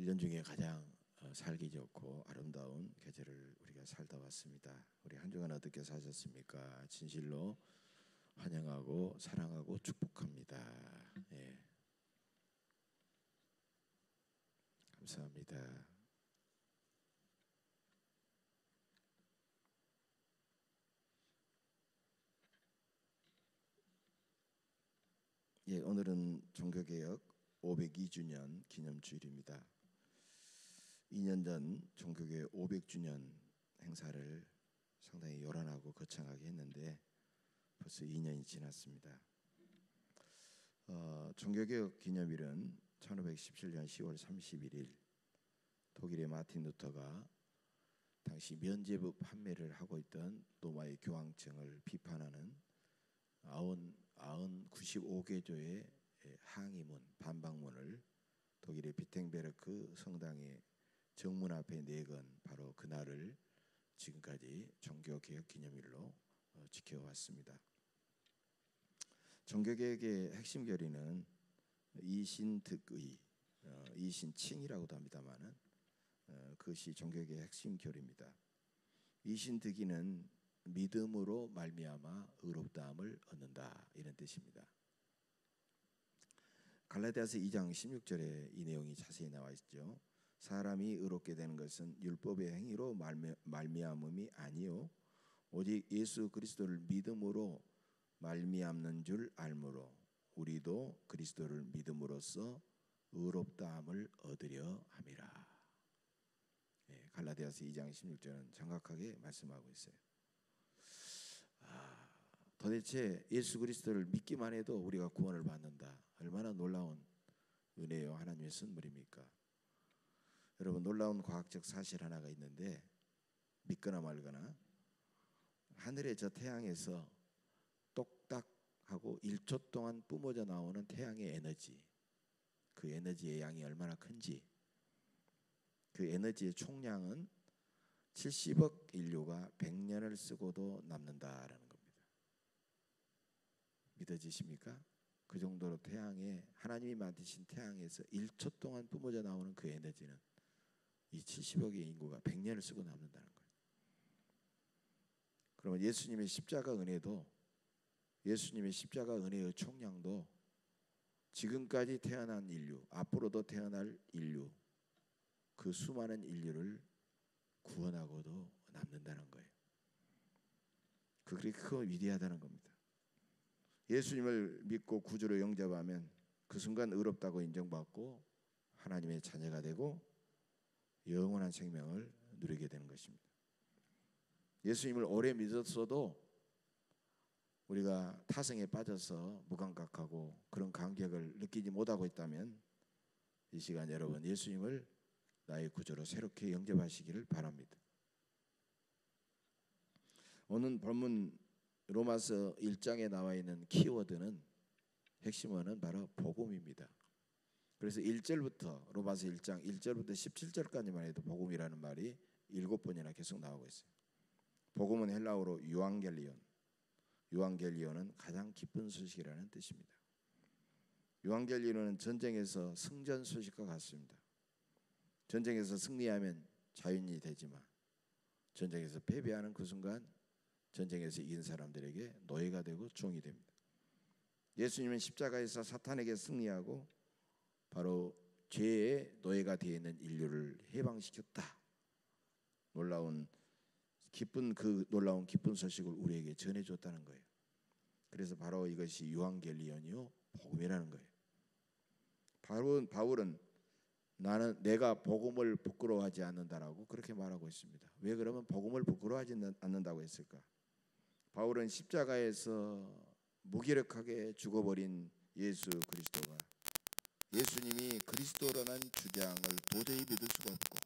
1년 중에 가장 살기 좋고 아름다운 계절을 우리가 살다 왔습니다. 우리 한 주간 어떻게 사셨습니까? 진실로 환영하고 사랑하고 축복합니다. 예. 감사합니다. 예, 오늘은 종교개혁 502주년 기념주일입니다. 2년 전 종교개혁 500주년 행사를 상당히 요란하고 거창하게 했는데 벌써 2년이 지났습니다. 종교개혁 기념일은 1517년 10월 31일 독일의 마틴 루터가 당시 면죄부 판매를 하고 있던 로마의 교황청을 비판하는 95개조의 항의문, 반박문을 독일의 비텐베르크 성당의 정문 앞에 내건 바로 그날을 지금까지 종교개혁 기념일로 지켜왔습니다. 종교개혁의 핵심 결의는 이신득의, 이신칭이라고도 합니다만은 그것이 종교개혁의 핵심 결의입니다. 이신득의는 믿음으로 말미암아 의롭다함을 얻는다, 이런 뜻입니다. 갈라디아서 2장 16절에 이 내용이 자세히 나와 있죠. 사람이 의롭게 되는 것은 율법의 행위로 말미암음이 아니요 오직 예수 그리스도를 믿음으로 말미암는 줄 알므로 우리도 그리스도를 믿음으로써 의롭다함을 얻으려 함이라. 예, 갈라디아서 2장 16절은 정확하게 말씀하고 있어요. 도대체 예수 그리스도를 믿기만 해도 우리가 구원을 받는다. 얼마나 놀라운 은혜요, 하나님의 선물입니까? 여러분, 놀라운 과학적 사실 하나가 있는데 믿거나 말거나 하늘의 저 태양에서 똑딱하고 1초 동안 뿜어져 나오는 태양의 에너지, 그 에너지의 양이 얼마나 큰지, 그 에너지의 총량은 70억 인류가 100년을 쓰고도 남는다라는 겁니다. 믿어지십니까? 그 정도로 태양에, 하나님이 만드신 태양에서 1초 동안 뿜어져 나오는 그 에너지는 이 70억의 인구가 100년을 쓰고 남는다는 거예요. 그러면 예수님의 십자가 은혜도, 예수님의 십자가 은혜의 총량도 지금까지 태어난 인류, 앞으로도 태어날 인류, 그 수많은 인류를 구원하고도 남는다는 거예요. 그게 크고 위대하다는 겁니다. 예수님을 믿고 구주로 영접하면 그 순간 의롭다고 인정받고 하나님의 자녀가 되고 영원한 생명을 누리게 되는 것입니다. 예수님을 오래 믿었어도 우리가 타성에 빠져서 무감각하고 그런 감격을 느끼지 못하고 있다면 이 시간 여러분, 예수님을 나의 구주로 새롭게 영접하시기를 바랍니다. 오늘 본문 로마서 1장에 나와 있는 키워드는, 핵심어는 바로 복음입니다. 그래서 1절부터, 로마서 1장 1절부터 17절까지만 해도 복음이라는 말이 7번이나 계속 나오고 있어요. 복음은 헬라어로 유앙겔리온, 유앙겔리온은 가장 기쁜 소식이라는 뜻입니다. 유앙겔리온은 전쟁에서 승전 소식과 같습니다. 전쟁에서 승리하면 자유인이 되지만 전쟁에서 패배하는 그 순간 전쟁에서 이긴 사람들에게 노예가 되고 종이 됩니다. 예수님은 십자가에서 사탄에게 승리하고 바로 죄의 노예가 되어 있는 인류를 해방시켰다. 놀라운 기쁜 소식을 우리에게 전해줬다는 거예요. 그래서 바로 이것이 유앙겔리온이요, 복음이라는 거예요. 바울은 내가 복음을 부끄러워하지 않는다라고 그렇게 말하고 있습니다. 왜 그러면 복음을 부끄러워하지 않는다고 했을까? 바울은 십자가에서 무기력하게 죽어버린 예수 그리스도가, 예수님이 그리스도라는 주장을 도저히 믿을 수가 없고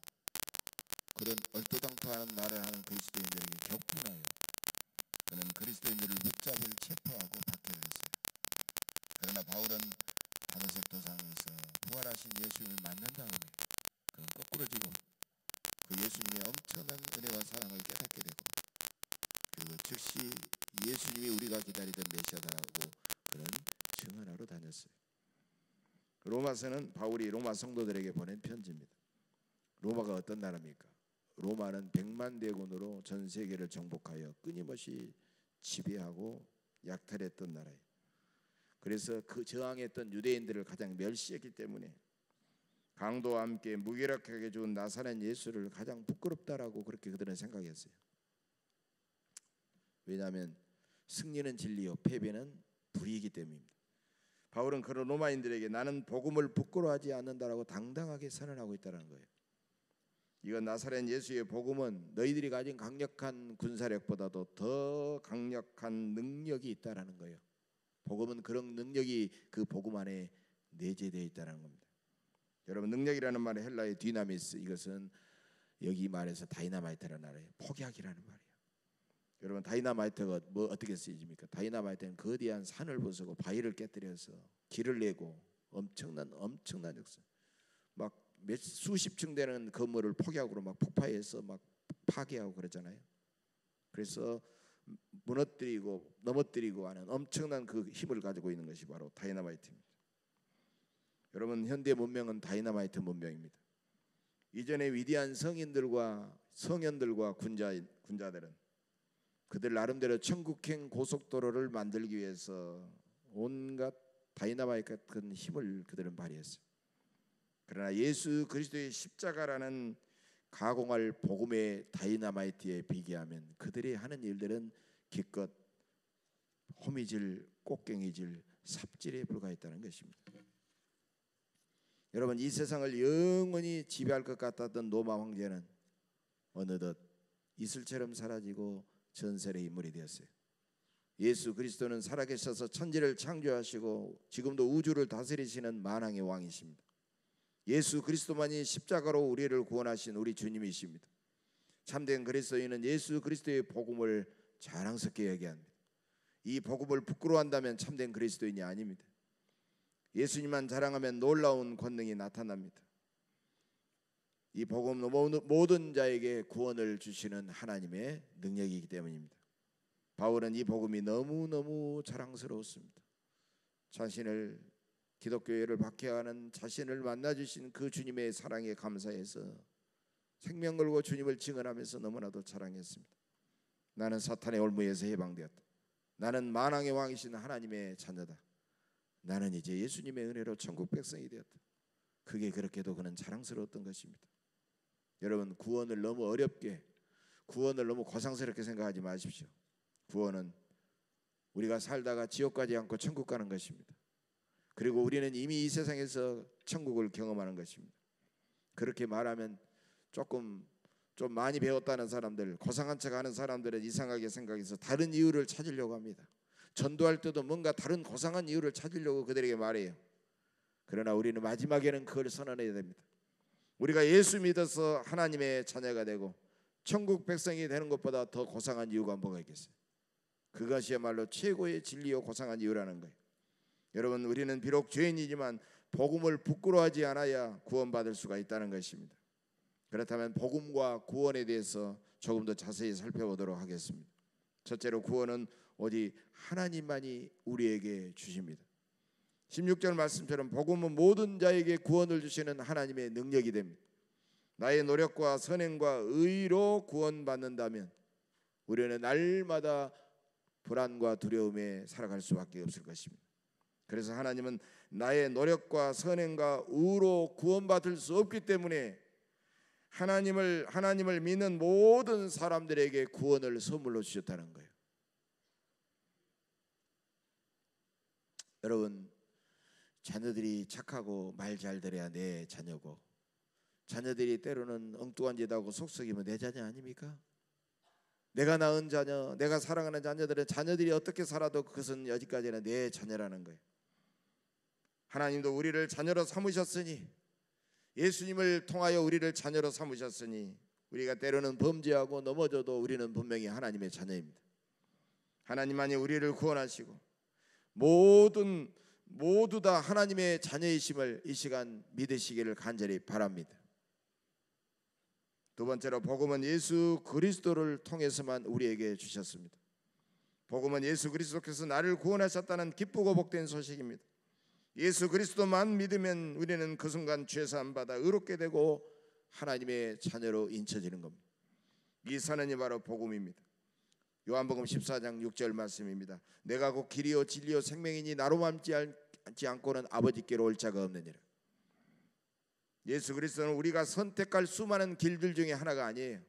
그런 얼토당토하는 말을 하는 그리스도인들에게 격분하여 그는 그리스도인들을 붙잡을 체포하고 박해를 했어요. 그러나 바울은 다메섹 도상에서 부활하신 예수님을 만난 다음에 그는 거꾸로지고 그 예수님의 엄청난 은혜와 사랑을 깨닫게 되고, 그리고 즉시 예수님이 우리가 기다리던 메시아다라고 그는 증언하러 다녔어요. 로마서는 바울이 로마 성도들에게 보낸 편지입니다. 로마가 어떤 나라입니까? 로마는 100만 대군으로 전 세계를 정복하여 끊임없이 지배하고 약탈했던 나라예요. 그래서 그 저항했던 유대인들을 가장 멸시했기 때문에 강도와 함께 무기력하게 죽은 나사렛 예수를 가장 부끄럽다라고 그렇게 그들은 생각했어요. 왜냐하면 승리는 진리요 패배는 불의이기 때문입니다. 바울은 그런 로마인들에게 나는 복음을 부끄러워하지 않는다라고 당당하게 선언하고 있다는 거예요. 이건 나사렛 예수의 복음은 너희들이 가진 강력한 군사력보다도 더 강력한 능력이 있다라는 거예요. 복음은 그런 능력이 그 복음 안에 내재되어 있다는 겁니다. 여러분, 능력이라는 말의 헬라의 디나미스, 이것은 여기 말해서 다이나마이트라는 말이에요. 폭약이라는 말이에요. 여러분, 다이나마이트가 뭐 어떻게 쓰여집니까? 다이나마이트는 거대한 산을 부수고 바위를 깨뜨려서 길을 내고 엄청난 역사, 막 수십 층 되는 건물을 폭약으로 막 폭파해서 막 파괴하고 그러잖아요. 그래서 무너뜨리고 넘어뜨리고 하는 엄청난 그 힘을 가지고 있는 것이 바로 다이나마이트입니다. 여러분, 현대 문명은 다이나마이트 문명입니다. 이전에 위대한 성인들과 성현들과 군자들은 그들 나름대로 천국행 고속도로를 만들기 위해서 온갖 다이나마이트 같은 힘을 그들은 발휘했어요. 그러나 예수 그리스도의 십자가라는 가공할 복음의 다이나마이트에 비교하면 그들이 하는 일들은 기껏 호미질, 꽃갱이질, 삽질에 불과했다는 것입니다. 여러분, 이 세상을 영원히 지배할 것 같았던 로마 황제는 어느덧 이슬처럼 사라지고 전설의 인물이 되었어요. 예수 그리스도는 살아계셔서 천지를 창조하시고 지금도 우주를 다스리시는 만왕의 왕이십니다. 예수 그리스도만이 십자가로 우리를 구원하신 우리 주님이십니다. 참된 그리스도인은 예수 그리스도의 복음을 자랑스럽게 여겨합니다. 이 복음을 부끄러워한다면 참된 그리스도인이 아닙니다. 예수님만 자랑하면 놀라운 권능이 나타납니다. 이 복음은 모든 자에게 구원을 주시는 하나님의 능력이기 때문입니다. 바울은 이 복음이 너무너무 자랑스러웠습니다. 자신을 기독교회를 박해하는 자신을 만나주신 그 주님의 사랑에 감사해서 생명 걸고 주님을 증언하면서 너무나도 자랑했습니다. 나는 사탄의 올무에서 해방되었다. 나는 만왕의 왕이신 하나님의 자녀다. 나는 이제 예수님의 은혜로 천국 백성이 되었다. 그게 그렇게도 그는 자랑스러웠던 것입니다. 여러분, 구원을 너무 어렵게, 구원을 너무 고상스럽게 생각하지 마십시오. 구원은 우리가 살다가 지옥 가지 않고 천국 가는 것입니다. 그리고 우리는 이미 이 세상에서 천국을 경험하는 것입니다. 그렇게 말하면 좀 많이 배웠다는 사람들, 고상한 척 하는 사람들은 이상하게 생각해서 다른 이유를 찾으려고 합니다. 전도할 때도 뭔가 다른 고상한 이유를 찾으려고 그들에게 말해요. 그러나 우리는 마지막에는 그걸 선언해야 됩니다. 우리가 예수 믿어서 하나님의 자녀가 되고 천국 백성이 되는 것보다 더 고상한 이유가 뭐가 있겠어요? 그것이야말로 최고의 진리요 고상한 이유라는 거예요. 여러분, 우리는 비록 죄인이지만 복음을 부끄러워하지 않아야 구원받을 수가 있다는 것입니다. 그렇다면 복음과 구원에 대해서 조금 더 자세히 살펴보도록 하겠습니다. 첫째로, 구원은 오직 하나님만이 우리에게 주십니다. 16절 말씀처럼 복음은 모든 자에게 구원을 주시는 하나님의 능력이 됩니다. 나의 노력과 선행과 의로 구원받는다면 우리는 날마다 불안과 두려움에 살아갈 수밖에 없을 것입니다. 그래서 하나님은 나의 노력과 선행과 의로 구원받을 수 없기 때문에 하나님을 믿는 모든 사람들에게 구원을 선물로 주셨다는 거예요. 여러분, 자녀들이 착하고 말 잘 들어야 내 자녀고, 자녀들이 때로는 엉뚱한 짓 하고 속썩이면 내 자녀 아닙니까? 내가 낳은 자녀, 내가 사랑하는 자녀들은 자녀들이 어떻게 살아도 그것은 여기까지는 내 자녀라는 거예요. 하나님도 우리를 자녀로 삼으셨으니, 예수님을 통하여 우리를 자녀로 삼으셨으니 우리가 때로는 범죄하고 넘어져도 우리는 분명히 하나님의 자녀입니다. 하나님만이 우리를 구원하시고 모두 다 하나님의 자녀이심을 이 시간 믿으시기를 간절히 바랍니다. 두 번째로, 복음은 예수 그리스도를 통해서만 우리에게 주셨습니다. 복음은 예수 그리스도께서 나를 구원하셨다는 기쁘고 복된 소식입니다. 예수 그리스도만 믿으면 우리는 그 순간 죄 사함 받아 의롭게 되고 하나님의 자녀로 인쳐지는 겁니다. 이 선언이 바로 복음입니다. 요한복음 14장 6절 말씀입니다. 내가 곧 길이요 진리요 생명이니 나로 맘지 않고는 아버지께로 올 자가 없느니라. 예수 그리스도는 우리가 선택할 수많은 길들 중에 하나가 아니에요.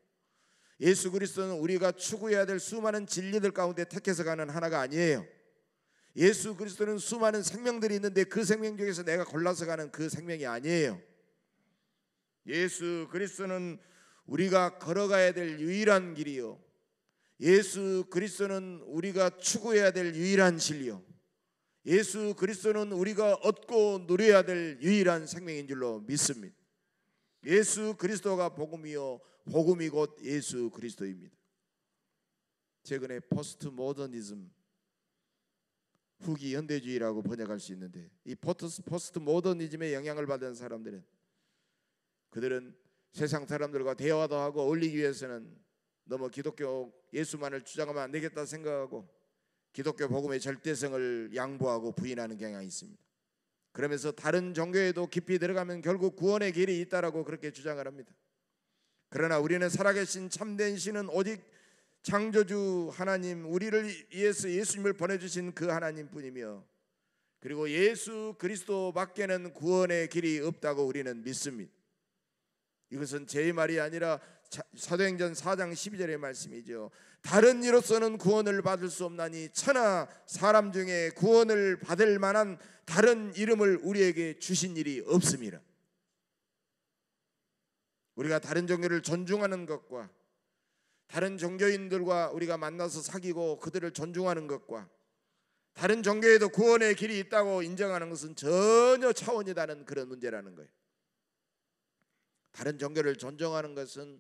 예수 그리스도는 우리가 추구해야 될 수많은 진리들 가운데 택해서 가는 하나가 아니에요. 예수 그리스도는 수많은 생명들이 있는데 그 생명 중에서 내가 골라서 가는 그 생명이 아니에요. 예수 그리스도는 우리가 걸어가야 될 유일한 길이요, 예수 그리스도는 우리가 추구해야 될 유일한 진리요, 예수 그리스도는 우리가 얻고 누려야 될 유일한 생명인 줄로 믿습니다. 예수 그리스도가 복음이요, 복음이 곧 예수 그리스도입니다. 최근에 포스트 모더니즘, 후기 현대주의라고 번역할 수 있는데, 이 포스트 모더니즘의 영향을 받은 사람들은, 그들은 세상 사람들과 대화도 하고 어울리기 위해서는 너무 기독교 예수만을 주장하면 안 되겠다 생각하고 기독교 복음의 절대성을 양보하고 부인하는 경향이 있습니다. 그러면서 다른 종교에도 깊이 들어가면 결국 구원의 길이 있다라고 그렇게 주장을 합니다. 그러나 우리는 살아계신 참된 신은 오직 창조주 하나님, 우리를 위해서 예수님을 보내주신 그 하나님뿐이며, 그리고 예수 그리스도 밖에는 구원의 길이 없다고 우리는 믿습니다. 이것은 제 말이 아니라 사도행전 4장 12절의 말씀이죠. 다른 이로서는 구원을 받을 수 없나니 천하 사람 중에 구원을 받을 만한 다른 이름을 우리에게 주신 일이 없습니다. 우리가 다른 종교를 존중하는 것과 다른 종교인들과 우리가 만나서 사귀고 그들을 존중하는 것과 다른 종교에도 구원의 길이 있다고 인정하는 것은 전혀 차원이 다른 그런 문제라는 거예요. 다른 종교를 존중하는 것은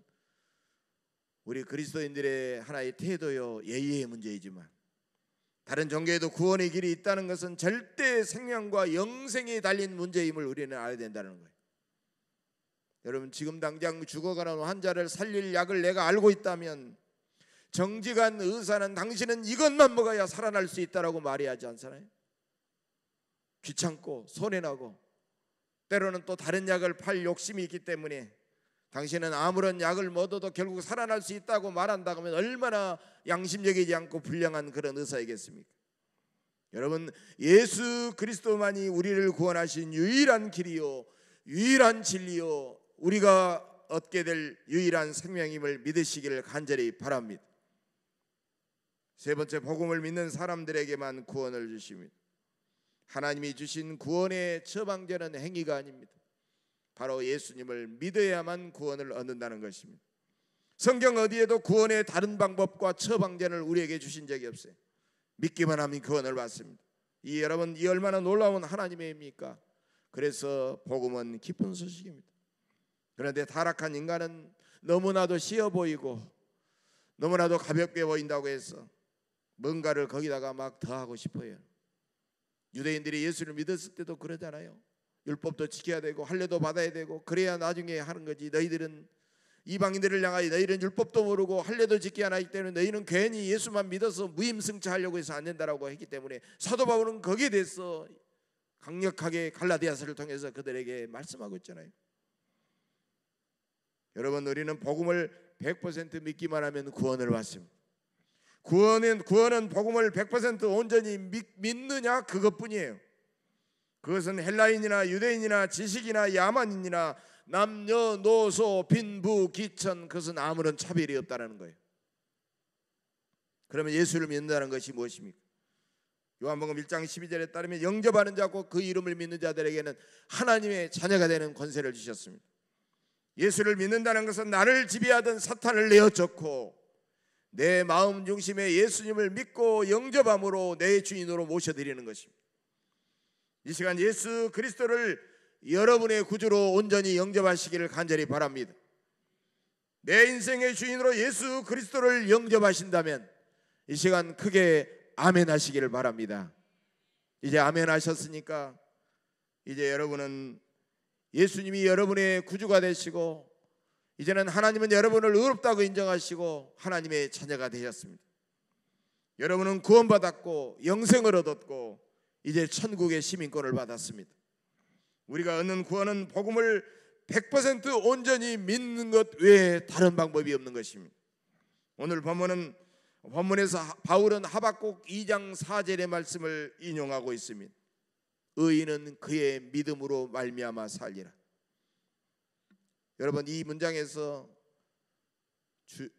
우리 그리스도인들의 하나의 태도요, 예의의 문제이지만, 다른 종교에도 구원의 길이 있다는 것은 절대 생명과 영생이 달린 문제임을 우리는 알아야 된다는 거예요. 여러분, 지금 당장 죽어가는 환자를 살릴 약을 내가 알고 있다면 정직한 의사는 당신은 이것만 먹어야 살아날 수 있다라고 말해야지 않잖아요. 귀찮고 손해나고 때로는 또 다른 약을 팔 욕심이 있기 때문에 당신은 아무런 약을 먹어도 결국 살아날 수 있다고 말한다고 하면 얼마나 양심적이지 않고 불량한 그런 의사이겠습니까? 여러분, 예수 그리스도만이 우리를 구원하신 유일한 길이요, 유일한 진리요, 우리가 얻게 될 유일한 생명임을 믿으시기를 간절히 바랍니다. 세 번째, 복음을 믿는 사람들에게만 구원을 주십니다. 하나님이 주신 구원의 처방전은 행위가 아닙니다. 바로 예수님을 믿어야만 구원을 얻는다는 것입니다. 성경 어디에도 구원의 다른 방법과 처방전을 우리에게 주신 적이 없어요. 믿기만 하면 구원을 받습니다. 여러분, 이 얼마나 놀라운 하나님의 일입니까? 그래서 복음은 기쁜 소식입니다. 그런데 타락한 인간은 너무나도 쉬워 보이고 너무나도 가볍게 보인다고 해서 뭔가를 거기다가 막 더하고 싶어요. 유대인들이 예수를 믿었을 때도 그러잖아요. 율법도 지켜야 되고 할례도 받아야 되고 그래야 나중에 하는 거지. 너희들은 이방인들을 향하여 너희는 율법도 모르고 할례도 지켜야 하기 때문에 너희는 괜히 예수만 믿어서 무임승차하려고 해서 안 된다라고 했기 때문에 사도 바울은 거기에 대해서 강력하게 갈라디아서를 통해서 그들에게 말씀하고 있잖아요. 여러분, 우리는 복음을 100% 믿기만 하면 구원을 받습니다. 구원은 복음을 100% 온전히 믿느냐 그것뿐이에요. 그것은 헬라인이나 유대인이나 지식이나 야만인이나 남녀노소 빈부 기천, 그것은 아무런 차별이 없다는 거예요. 그러면 예수를 믿는다는 것이 무엇입니까? 요한복음 1장 12절에 따르면 영접하는 자고 그 이름을 믿는 자들에게는 하나님의 자녀가 되는 권세를 주셨습니다. 예수를 믿는다는 것은 나를 지배하던 사탄을 내어쫓고 내 마음 중심에 예수님을 믿고 영접함으로 내 주인으로 모셔드리는 것입니다. 이 시간 예수 그리스도를 여러분의 구주로 온전히 영접하시기를 간절히 바랍니다. 내 인생의 주인으로 예수 그리스도를 영접하신다면 이 시간 크게 아멘 하시기를 바랍니다. 이제 아멘 하셨으니까 이제 여러분은 예수님이 여러분의 구주가 되시고 이제는 하나님은 여러분을 의롭다고 인정하시고 하나님의 자녀가 되셨습니다. 여러분은 구원받았고 영생을 얻었고 이제 천국의 시민권을 받았습니다. 우리가 얻는 구원은 복음을 100% 온전히 믿는 것 외에 다른 방법이 없는 것입니다. 오늘 본문에서 바울은 하박국 2장 4절의 말씀을 인용하고 있습니다. 의인은 그의 믿음으로 말미암아 살리라. 여러분, 이 문장에서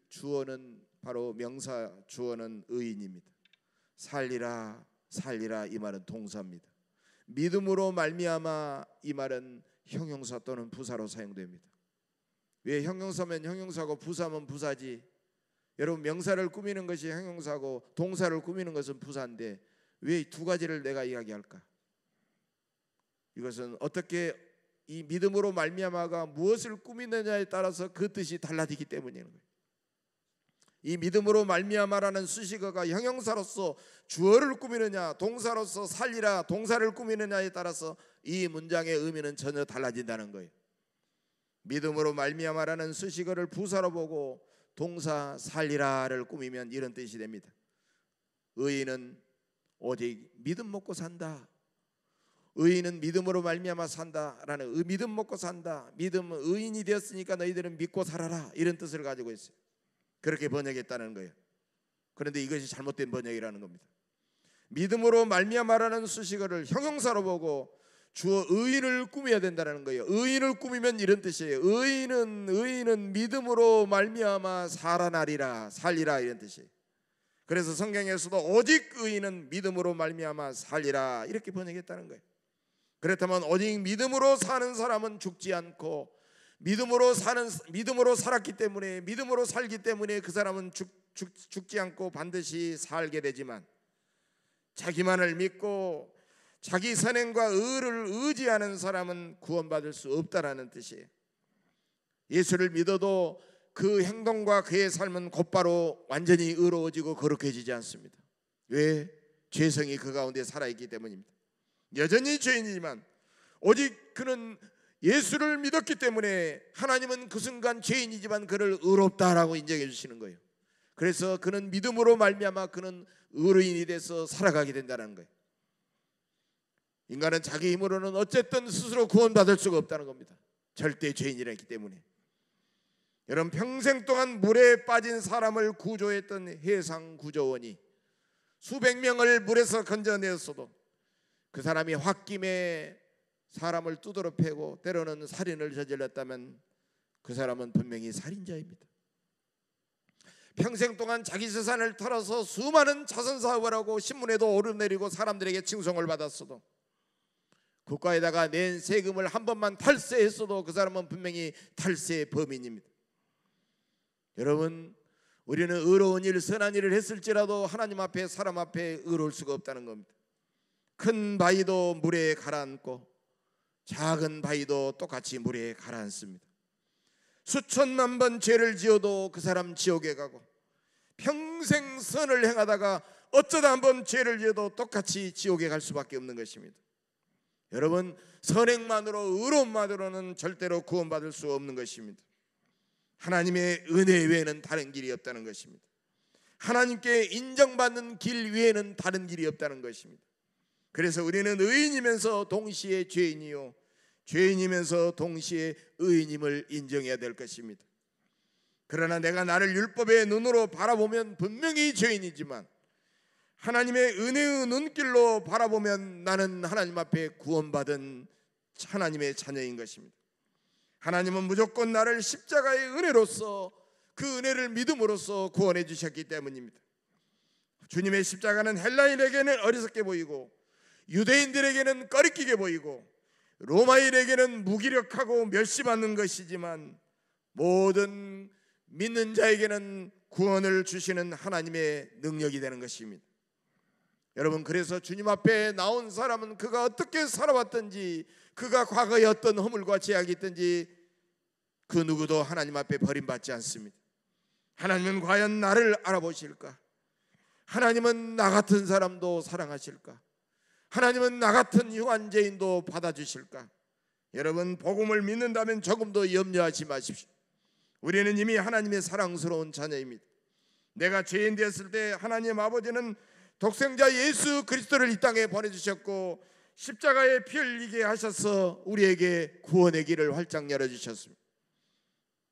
주어는 바로 명사 주어는 의인입니다. 살리라, 살리라 이 말은 동사입니다. 믿음으로 말미암아 이 말은 형용사 또는 부사로 사용됩니다. 왜 형용사면 형용사고 부사면 부사지? 여러분, 명사를 꾸미는 것이 형용사고 동사를 꾸미는 것은 부사인데 왜 두 가지를 내가 이야기할까? 이것은 어떻게 이 믿음으로 말미암아가 무엇을 꾸미느냐에 따라서 그 뜻이 달라지기 때문인 거예요. 이 믿음으로 말미암아라는 수식어가 형용사로서 주어를 꾸미느냐, 동사로서 살리라 동사를 꾸미느냐에 따라서 이 문장의 의미는 전혀 달라진다는 거예요. 믿음으로 말미암아라는 수식어를 부사로 보고 동사 살리라를 꾸미면 이런 뜻이 됩니다. 의인은 오직 믿음 먹고 산다. 의인은 믿음으로 말미암아 산다라는 믿음 먹고 산다. 믿음 의인이 되었으니까 너희들은 믿고 살아라 이런 뜻을 가지고 있어요. 그렇게 번역했다는 거예요. 그런데 이것이 잘못된 번역이라는 겁니다. 믿음으로 말미암아라는 수식어를 형용사로 보고 주어 의인을 꾸며야 된다는 거예요. 의인을 꾸미면 이런 뜻이에요. 의인은 믿음으로 말미암아 살아나리라, 살리라 이런 뜻이에요. 그래서 성경에서도 오직 의인은 믿음으로 말미암아 살리라 이렇게 번역했다는 거예요. 그렇다면 오직 믿음으로 사는 사람은 죽지 않고 믿음으로 살았기 때문에 믿음으로 살기 때문에 그 사람은 죽지 않고 반드시 살게 되지만 자기만을 믿고 자기 선행과 의를 의지하는 사람은 구원받을 수 없다라는 뜻이에요. 예수를 믿어도 그 행동과 그의 삶은 곧바로 완전히 의로워지고 거룩해지지 않습니다. 왜? 죄성이 그 가운데 살아있기 때문입니다. 여전히 죄인이지만 오직 그는 예수를 믿었기 때문에 하나님은 그 순간 죄인이지만 그를 의롭다라고 인정해 주시는 거예요. 그래서 그는 믿음으로 말미암아 그는 의로인이 돼서 살아가게 된다는 거예요. 인간은 자기 힘으로는 어쨌든 스스로 구원받을 수가 없다는 겁니다. 절대 죄인이라기 때문에. 여러분, 평생 동안 물에 빠진 사람을 구조했던 해상구조원이 수백 명을 물에서 건져내었어도 그 사람이 홧김에 사람을 두드러 패고 때로는 살인을 저질렀다면 그 사람은 분명히 살인자입니다. 평생 동안 자기 재산을 털어서 수많은 자선 사업을 하고 신문에도 오르내리고 사람들에게 칭송을 받았어도 국가에다가 낸 세금을 한 번만 탈세했어도 그 사람은 분명히 탈세 범인입니다. 여러분, 우리는 의로운 일, 선한 일을 했을지라도 하나님 앞에 사람 앞에 의로울 수가 없다는 겁니다. 큰 바위도 물에 가라앉고 작은 바위도 똑같이 물에 가라앉습니다. 수천만 번 죄를 지어도 그 사람 지옥에 가고 평생 선을 행하다가 어쩌다 한번 죄를 지어도 똑같이 지옥에 갈 수밖에 없는 것입니다. 여러분, 선행만으로 의로움만으로는 절대로 구원받을 수 없는 것입니다. 하나님의 은혜 외에는 다른 길이 없다는 것입니다. 하나님께 인정받는 길 외에는 다른 길이 없다는 것입니다. 그래서 우리는 의인이면서 동시에 죄인이요 죄인이면서 동시에 의인임을 인정해야 될 것입니다. 그러나 내가 나를 율법의 눈으로 바라보면 분명히 죄인이지만 하나님의 은혜의 눈길로 바라보면 나는 하나님 앞에 구원받은 하나님의 자녀인 것입니다. 하나님은 무조건 나를 십자가의 은혜로서 그 은혜를 믿음으로써 구원해 주셨기 때문입니다. 주님의 십자가는 헬라인에게는 어리석게 보이고 유대인들에게는 꺼리끼게 보이고 로마인에게는 무기력하고 멸시받는 것이지만 모든 믿는 자에게는 구원을 주시는 하나님의 능력이 되는 것입니다. 여러분, 그래서 주님 앞에 나온 사람은 그가 어떻게 살아왔든지 그가 과거에 어떤 허물과 죄악이 있든지 그 누구도 하나님 앞에 버림받지 않습니다. 하나님은 과연 나를 알아보실까? 하나님은 나 같은 사람도 사랑하실까? 하나님은 나 같은 유한죄인도 받아주실까? 여러분, 복음을 믿는다면 조금 더 염려하지 마십시오. 우리는 이미 하나님의 사랑스러운 자녀입니다. 내가 죄인 되었을 때 하나님 아버지는 독생자 예수 그리스도를 이 땅에 보내주셨고 십자가에 피 흘리게 하셔서 우리에게 구원의 길을 활짝 열어주셨습니다.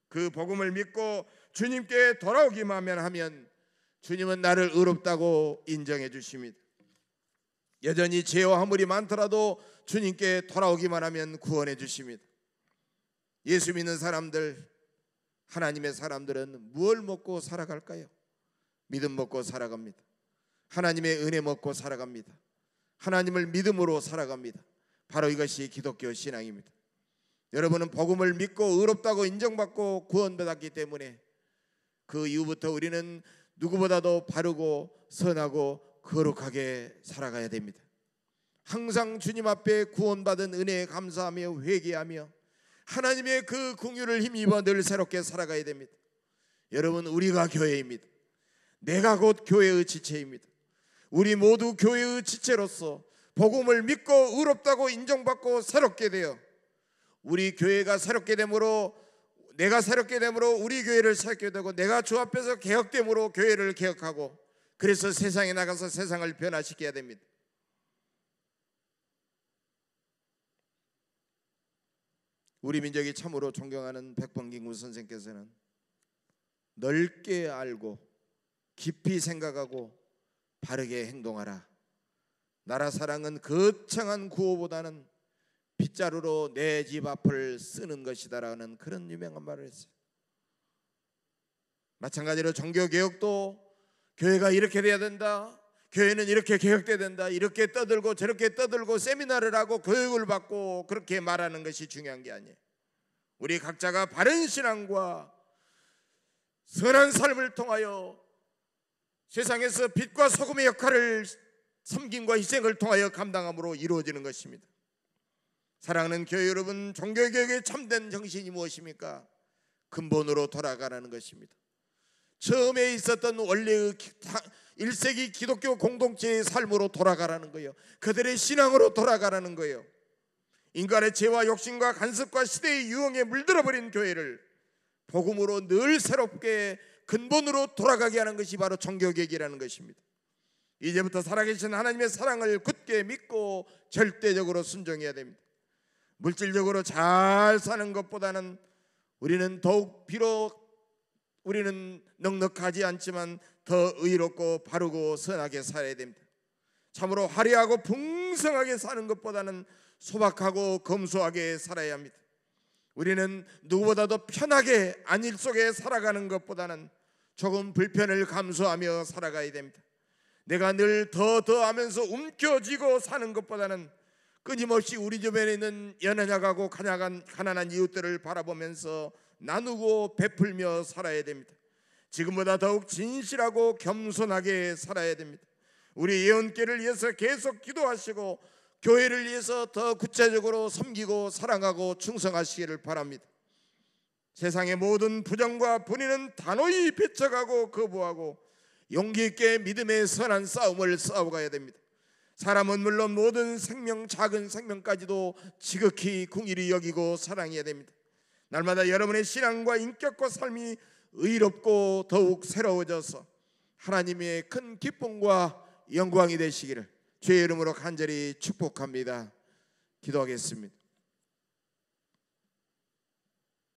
그 복음을 믿고 주님께 돌아오기만 하면 주님은 나를 의롭다고 인정해 주십니다. 여전히 죄와 허물이 많더라도 주님께 돌아오기만 하면 구원해 주십니다. 예수 믿는 사람들, 하나님의 사람들은 무엇을 먹고 살아갈까요? 믿음 먹고 살아갑니다. 하나님의 은혜 먹고 살아갑니다. 하나님을 믿음으로 살아갑니다. 바로 이것이 기독교 신앙입니다. 여러분은 복음을 믿고 의롭다고 인정받고 구원받았기 때문에 그 이후부터 우리는 누구보다도 바르고 선하고 거룩하게 살아가야 됩니다. 항상 주님 앞에 구원받은 은혜에 감사하며 회개하며 하나님의 그 긍휼을 힘입어 늘 새롭게 살아가야 됩니다. 여러분, 우리가 교회입니다. 내가 곧 교회의 지체입니다. 우리 모두 교회의 지체로서 복음을 믿고 의롭다고 인정받고 새롭게 되어 우리 교회가 새롭게 됨으로, 내가 새롭게 됨으로 우리 교회를 새롭게 되고, 내가 주 앞에서 개혁됨으로 교회를 개혁하고, 그래서 세상에 나가서 세상을 변화시켜야 됩니다. 우리 민족이 참으로 존경하는 백범김구 선생께서는 넓게 알고 깊이 생각하고 바르게 행동하라. 나라 사랑은 거창한 구호보다는 빗자루로 내 집 앞을 쓰는 것이다라는 그런 유명한 말을 했어요. 마찬가지로 종교개혁도 교회가 이렇게 돼야 된다, 교회는 이렇게 개혁돼야 된다, 이렇게 떠들고 저렇게 떠들고 세미나를 하고 교육을 받고 그렇게 말하는 것이 중요한 게 아니에요. 우리 각자가 바른 신앙과 선한 삶을 통하여 세상에서 빛과 소금의 역할을 섬김과 희생을 통하여 감당함으로 이루어지는 것입니다. 사랑하는 교회 여러분, 종교개혁의 참된 정신이 무엇입니까? 근본으로 돌아가라는 것입니다. 처음에 있었던 원래의 1세기 기독교 공동체의 삶으로 돌아가라는 거예요. 그들의 신앙으로 돌아가라는 거예요. 인간의 죄와 욕심과 간섭과 시대의 유혹에 물들어버린 교회를 복음으로 늘 새롭게 근본으로 돌아가게 하는 것이 바로 종교개혁이라는 것입니다. 이제부터 살아계신 하나님의 사랑을 굳게 믿고 절대적으로 순종해야 됩니다. 물질적으로 잘 사는 것보다는 우리는 더욱, 비록 우리는 넉넉하지 않지만 더 의롭고 바르고 선하게 살아야 됩니다. 참으로 화려하고 풍성하게 사는 것보다는 소박하고 검소하게 살아야 합니다. 우리는 누구보다도 편하게 안일 속에 살아가는 것보다는 조금 불편을 감수하며 살아가야 됩니다. 내가 늘 더하면서 움켜쥐고 사는 것보다는 끊임없이 우리 주변에 있는 연약하고 가난한 이웃들을 바라보면서 나누고 베풀며 살아야 됩니다. 지금보다 더욱 진실하고 겸손하게 살아야 됩니다. 우리 예언교회를 위해서 계속 기도하시고 교회를 위해서 더 구체적으로 섬기고 사랑하고 충성하시기를 바랍니다. 세상의 모든 부정과 분위는 단호히 배척하고 거부하고 용기 있게 믿음의 선한 싸움을 싸워가야 됩니다. 사람은 물론 모든 생명, 작은 생명까지도 지극히 긍휼히 여기고 사랑해야 됩니다. 날마다 여러분의 신앙과 인격과 삶이 의롭고 더욱 새로워져서 하나님의 큰 기쁨과 영광이 되시기를 주의 이름으로 간절히 축복합니다. 기도하겠습니다.